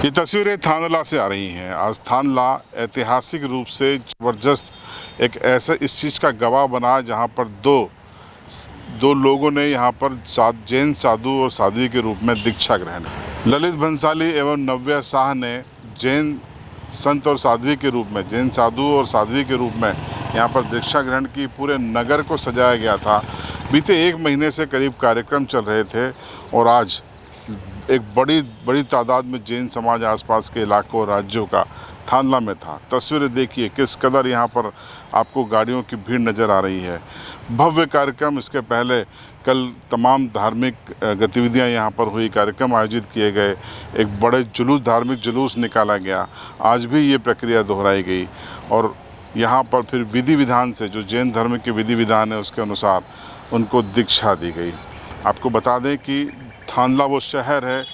ये तस्वीरें थानला से आ रही हैं। आज थानला ऐतिहासिक रूप से ज़बरदस्त एक ऐसा इस चीज़ का गवाह बना जहां पर दो लोगों ने यहां पर जैन साधु और साध्वी के रूप में दीक्षा ग्रहण की। ललित भंसाली एवं नव्या शाह ने जैन संत और साध्वी के रूप में, जैन साधु और साध्वी के रूप में यहाँ पर दीक्षा ग्रहण की। पूरे नगर को सजाया गया था। बीते एक महीने से करीब कार्यक्रम चल रहे थे और आज एक बड़ी तादाद में जैन समाज आसपास के इलाकों और राज्यों का थानला में था। तस्वीरें देखिए किस कदर यहाँ पर आपको गाड़ियों की भीड़ नज़र आ रही है। भव्य कार्यक्रम। इसके पहले कल तमाम धार्मिक गतिविधियाँ यहाँ पर हुई, कार्यक्रम आयोजित किए गए, एक बड़े धार्मिक जुलूस निकाला गया। आज भी ये प्रक्रिया दोहराई गई और यहाँ पर फिर विधि विधान से, जो जैन धर्म के विधि विधान है उसके अनुसार उनको दीक्षा दी गई। आपको बता दें कि थानला वो शहर है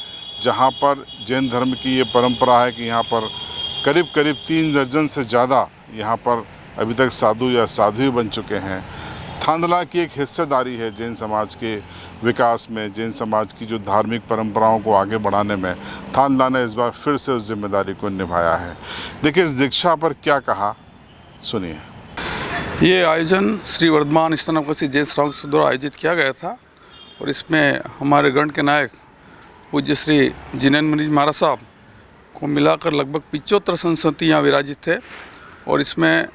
जहाँ पर जैन धर्म की ये परंपरा है कि यहाँ पर करीब 3 दर्जन से ज़्यादा यहाँ पर अभी तक साधु या साध्वी बन चुके हैं। थानला की एक हिस्सेदारी है जैन समाज के विकास में, जैन समाज की जो धार्मिक परंपराओं को आगे बढ़ाने में थानला ने इस बार फिर से उस जिम्मेदारी को निभाया है। देखिए इस दीक्षा पर क्या कहा, सुनिए। ये आयोजन श्री वर्धमान स्तनवसी जैन समाज द्वारा आयोजित किया गया था और इसमें हमारे गण के नायक पूज्य श्री जिनेन्द्र मुनि महाराज साहब को मिलाकर लगभग 75 संस्कृति यहाँ विराजित थे और इसमें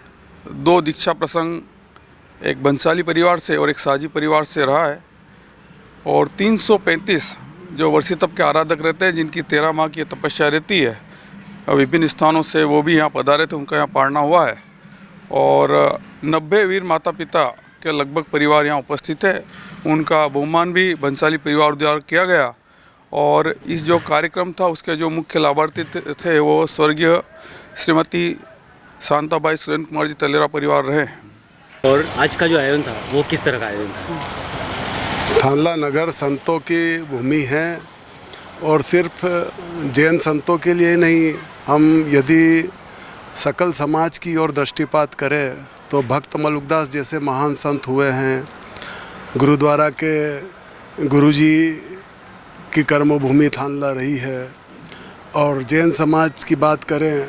2 दीक्षा प्रसंग एक बंसाली परिवार से और एक साजी परिवार से रहा है और 335 जो वर्षीय तप के आराधक रहते हैं, जिनकी 13 माह की तपस्या रहती है, विभिन्न स्थानों से वो भी यहाँ पधारे थे, उनका यहाँ पाड़ना हुआ है और 90 वीर माता पिता के लगभग परिवार यहाँ उपस्थित है। उनका बहुमान भी बंसाली परिवार द्वारा किया गया और इस जो कार्यक्रम था उसके जो मुख्य लाभार्थी थे वो स्वर्गीय श्रीमती शांताबाई सुरेंद्र कुमार जी तलेरा परिवार रहे। और आज का जो आयोजन था वो किस तरह का आयोजन था? थानला नगर संतों की भूमि है और सिर्फ जैन संतों के लिए नहीं, हम यदि सकल समाज की ओर दृष्टिपात करें तो भक्त मलुकदास जैसे महान संत हुए हैं। गुरुद्वारा के गुरुजी की कर्मभूमि थानला रही है और जैन समाज की बात करें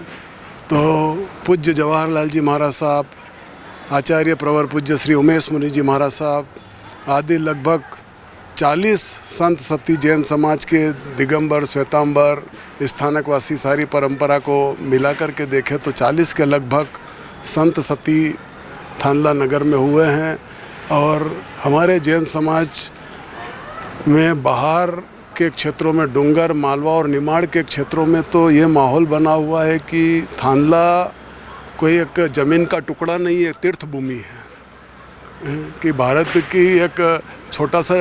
तो पूज्य जवाहरलाल जी महाराज साहब, आचार्य प्रवर पूज्य श्री उमेश मुनि जी महाराज साहब आदि लगभग 40 संत सती जैन समाज के दिगंबर, श्वेतांबर, स्थानकवासी सारी परंपरा को मिलाकर के देखें तो 40 के लगभग संत सती थानला नगर में हुए हैं। और हमारे जैन समाज में बाहर के क्षेत्रों में, डूंगर, मालवा और निमाड़ के क्षेत्रों में तो ये माहौल बना हुआ है कि थानला कोई एक ज़मीन का टुकड़ा नहीं है, तीर्थ भूमि है कि भारत की एक छोटा सा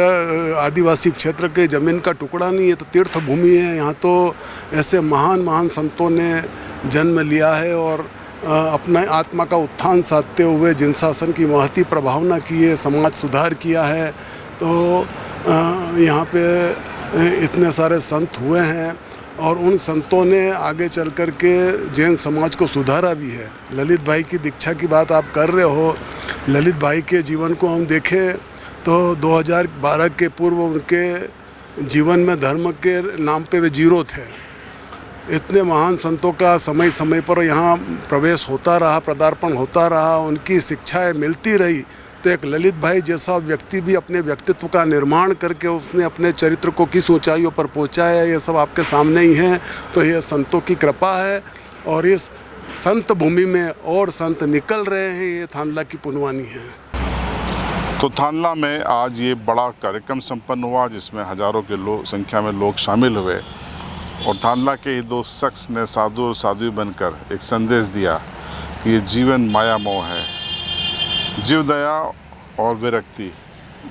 आदिवासी क्षेत्र के ज़मीन का टुकड़ा नहीं है, तो तीर्थ भूमि है। यहाँ तो ऐसे महान संतों ने जन्म लिया है और अपना आत्मा का उत्थान साधते हुए जिन शासन की महती प्रभावना की है, समाज सुधार किया है। तो यहाँ पे इतने सारे संत हुए हैं और उन संतों ने आगे चल कर के जैन समाज को सुधारा भी है। ललित भाई की दीक्षा की बात आप कर रहे हो, ललित भाई के जीवन को हम देखें तो 2012 के पूर्व उनके जीवन में धर्म के नाम पे वे जीरो थे। इतने महान संतों का समय पर यहाँ प्रवेश होता रहा, पदार्पण होता रहा, उनकी शिक्षाएं मिलती रही। तो एक ललित भाई जैसा व्यक्ति भी अपने व्यक्तित्व का निर्माण करके उसने अपने चरित्र को किस ऊंचाइयों पर पहुँचाया, ये सब आपके सामने ही है। तो ये संतों की कृपा है और इस संत भूमि में और संत निकल रहे हैं, ये थानला की पुनवानी है। तो थानला में आज ये बड़ा कार्यक्रम संपन्न हुआ जिसमें हजारों के संख्या में लोग शामिल हुए और थानला के ही 2 शख्स ने साधु और साध्वी बनकर एक संदेश दिया कि ये जीवन माया मोह है, जीव दया और विरक्ति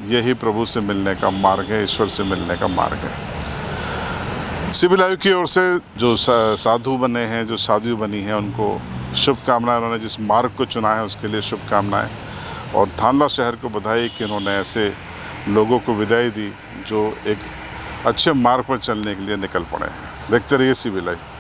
यही प्रभु से मिलने का मार्ग है, ईश्वर से मिलने का मार्ग है। सिविल आयु की ओर से जो साधु बने हैं, जो साध्वी बनी हैं, उनको शुभकामनाएं। उन्होंने जिस मार्ग को चुना है उसके लिए शुभकामनाएं और थानला शहर को बधाई कि उन्होंने ऐसे लोगों को विदाई दी जो एक अच्छे मार्ग पर चलने के लिए निकल पड़े हैं। देखते रहिए सिविल आयु।